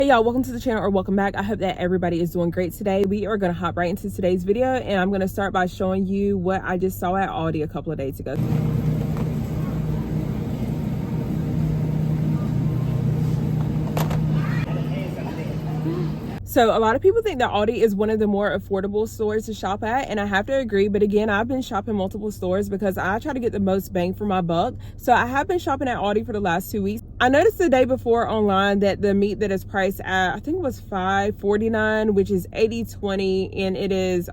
Hey y'all, welcome to the channel, or welcome back. I hope that everybody is doing great today. We are going to hop right into today's video, and I'm going to start by showing you what I just saw at Aldi a couple of days ago. So a lot of people think that Aldi is one of the more affordable stores to shop at, and I have to agree. But again, I've been shopping multiple stores because I try to get the most bang for my buck. So I have been shopping at Aldi for the last 2 weeks. I noticed the day before online that the meat that is priced at, I think it was $5.49, which is 80/20, and it is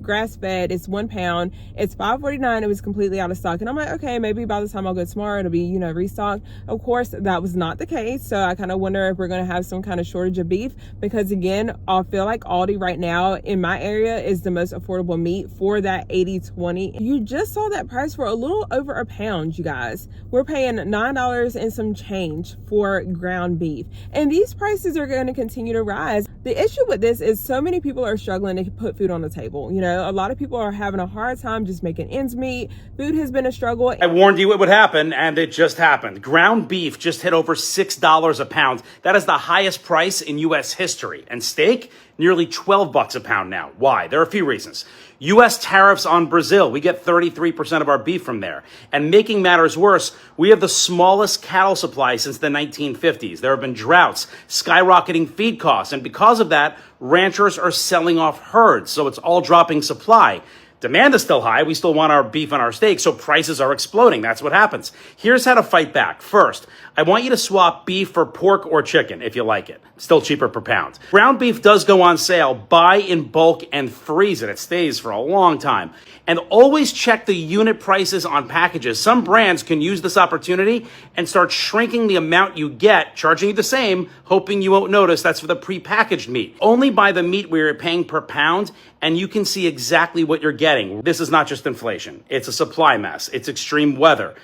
grass fed. It's 1 pound. It's $5.49. It was completely out of stock, and I'm like, okay, maybe by the time I'll go tomorrow, it'll be restocked. Of course, that was not the case. So I kind of wonder if we're going to have some kind of shortage of beef, because again, I feel like Aldi right now in my area is the most affordable meat for that 80/20. You just saw that price for a little over a pound, you guys. We're paying $9 and some change for ground beef, and these prices are going to continue to rise. The issue with this is so many people are struggling to put food on the table. A lot of people are having a hard time just making ends meet. Food has been a struggle. I warned you it would happen, and it just happened. Ground beef just hit over $6 a pound. That is the highest price in U.S. history. And steak, nearly $12 a pound now. Why? There are a few reasons. U.S. tariffs on Brazil. We get 33% of our beef from there. And making matters worse, we have the smallest cattle supply since the 1950s. There have been droughts, skyrocketing feed costs, and because of that, ranchers are selling off herds, so it's all dropping supply. Demand is still high. We still want our beef and our steak, so prices are exploding. That's what happens. Here's how to fight back. First, I want you to swap beef for pork or chicken if you like it. Still cheaper per pound. Ground beef does go on sale. Buy in bulk and freeze it. It stays for a long time. And always check the unit prices on packages. Some brands can use this opportunity and start shrinking the amount you get, charging you the same, hoping you won't notice. That's for the prepackaged meat. Only buy the meat where you're paying per pound, and you can see exactly what you're getting. This is not just inflation. It's a supply mess. It's extreme weather.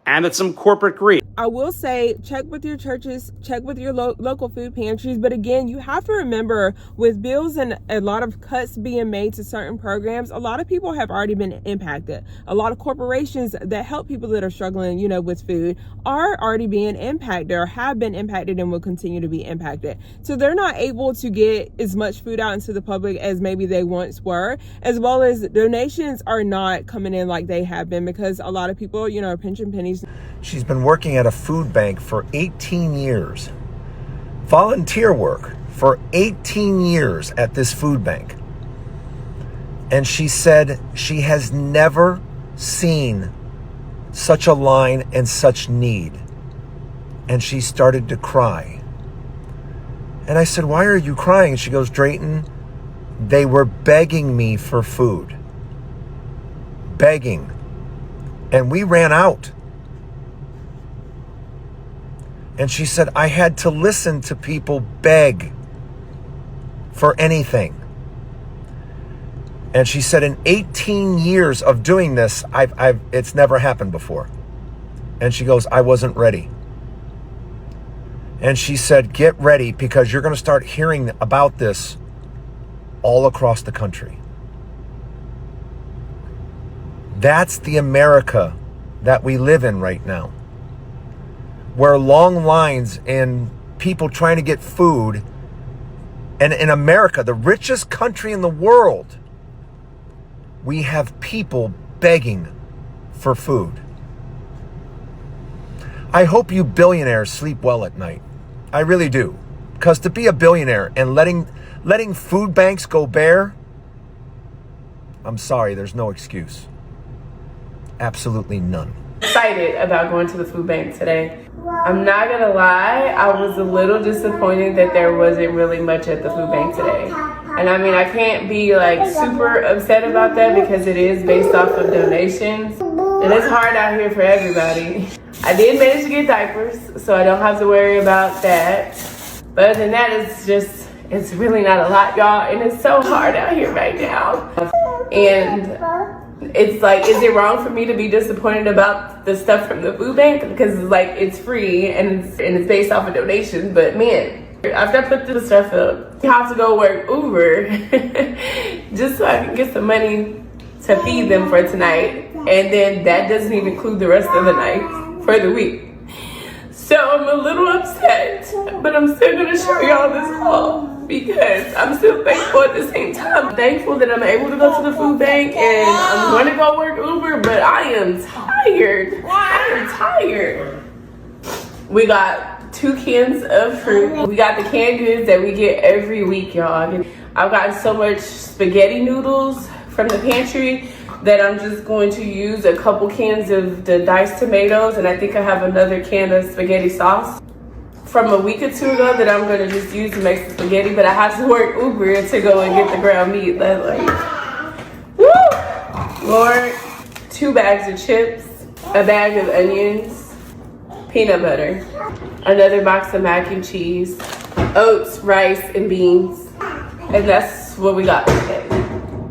And it's some corporate greed. I will say, check with your churches, check with your local food pantries. But again, you have to remember, with bills and a lot of cuts being made to certain programs, a lot of people have already been impacted. A lot of corporations that help people that are struggling, with food are already being impacted, or have been impacted, and will continue to be impacted. So they're not able to get as much food out into the public as maybe they once were, as well as donations are not coming in like they have been, because a lot of people, are pinching pennies. She's been working at a food bank for 18 years. Volunteer work for 18 years at this food bank. And she said she has never seen such a line and such need. And she started to cry. And I said, "Why are you crying?" And she goes, "Drayton, they were begging me for food. Begging. And we ran out." And she said, "I had to listen to people beg for anything." And she said, in 18 years of doing this, it's never happened before. And she goes, "I wasn't ready." And she said, "Get ready, because you're going to start hearing about this all across the country." That's the America that we live in right now, where long lines and people trying to get food. And in America, the richest country in the world, we have people begging for food. I hope you billionaires sleep well at night. I really do. Because to be a billionaire and letting food banks go bare, I'm sorry, there's no excuse. Absolutely none. Excited about going to the food bank today. I'm not gonna lie, I was a little disappointed that there wasn't really much at the food bank today. And I mean, I can't be super upset about that, because it is based off of donations. And it's hard out here for everybody. I did manage to get diapers, so I don't have to worry about that. But other than that, it's really not a lot, y'all. And it's so hard out here right now. And it's is it wrong for me to be disappointed about the stuff from the food bank? Because it's free and it's based off of donations. But man, after I put the stuff up, I have to go work Uber just so I can get some money to feed them for tonight. And then that doesn't even include the rest of the night for the week. So I'm a little upset, but I'm still gonna show y'all this haul because I'm still thankful at the same time. I'm thankful that I'm able to go to the food bank and I'm gonna go work Uber, but I am tired. I am tired. We got 2 cans of fruit. We got the canned goods that we get every week, y'all. I've gotten so much spaghetti noodles from the pantry that I'm just going to use a couple cans of the diced tomatoes, and I think I have another can of spaghetti sauce from a week or 2 ago that I'm gonna just use to make some spaghetti, but I have to work Uber to go and get the ground meat. That's like, woo! Lord, 2 bags of chips, a bag of onions, peanut butter, another box of mac and cheese, oats, rice, and beans, and that's what we got today.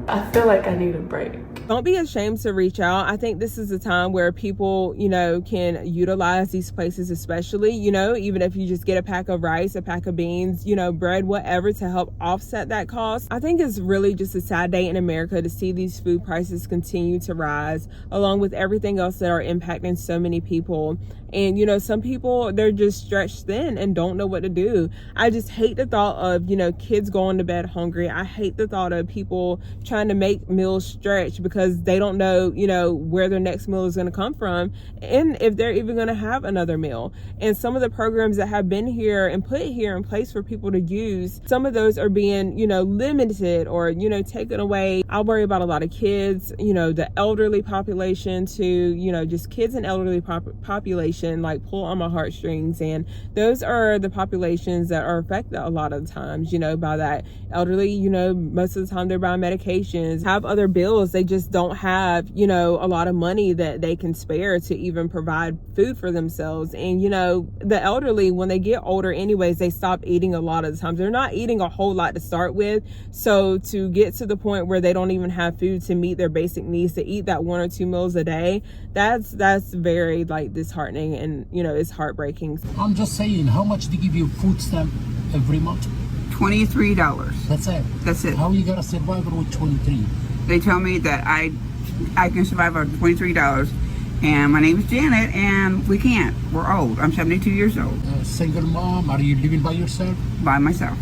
I feel like I need a break. Don't be ashamed to reach out. I think this is a time where people, can utilize these places, especially, even if you just get a pack of rice, a pack of beans, bread, whatever, to help offset that cost. I think it's really just a sad day in America to see these food prices continue to rise, along with everything else that are impacting so many people. And, some people, they're just stretched thin and don't know what to do. I just hate the thought of, kids going to bed hungry. I hate the thought of people trying to make meals stretch because they don't know, where their next meal is going to come from and if they're even going to have another meal. And some of the programs that have been here and put here in place for people to use, some of those are being, limited or, taken away. I worry about a lot of kids, the elderly population to, just kids and elderly population like pull on my heartstrings, and those are the populations that are affected a lot of the times, by that elderly. Most of the time they're buying medications, have other bills. They just don't have, a lot of money that they can spare to even provide food for themselves. And, the elderly, when they get older anyways, they stop eating a lot of the times. They're not eating a whole lot to start with. So to get to the point where they don't even have food to meet their basic needs, to eat that 1 or 2 meals a day, that's very disheartening, and it's heartbreaking. I'm just saying, how much they give you food stamp every month? $23. That's it. That's it. How you gonna survive with 23? They tell me that I can survive on $23, and my name is Janet, and we can't. We're old. I'm 72 years old. Single mom? Are you living by yourself? By myself.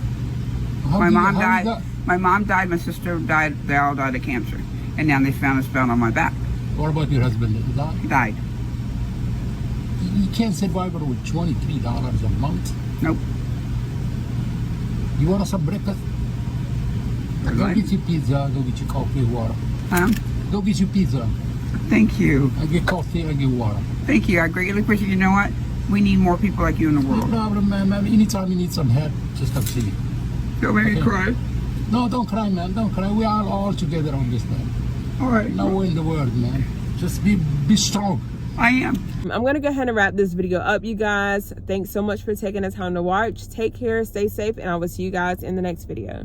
How My do you- mom how you died. got- My mom died. My sister died. They all died of cancer, and now they found a spell on my back. What about your husband? Did he die? He died. You can't survive with $23 a month. Nope. You want some breakfast? Go Right. get you pizza, go get you coffee, water. Go get you pizza. Thank you. I get coffee, I get water. Thank you. I greatly appreciate it. You know what? We need more people like you in the No world. problem, man. Anytime you need some help, just come see me. Don't make me Okay. cry. No, don't cry, man. Don't cry. We are all together on this, man. All right. Nowhere in the world, man. Just be strong. I am. I'm going to go ahead and wrap this video up, you guys. Thanks so much for taking the time to watch. Take care, stay safe, and I will see you guys in the next video.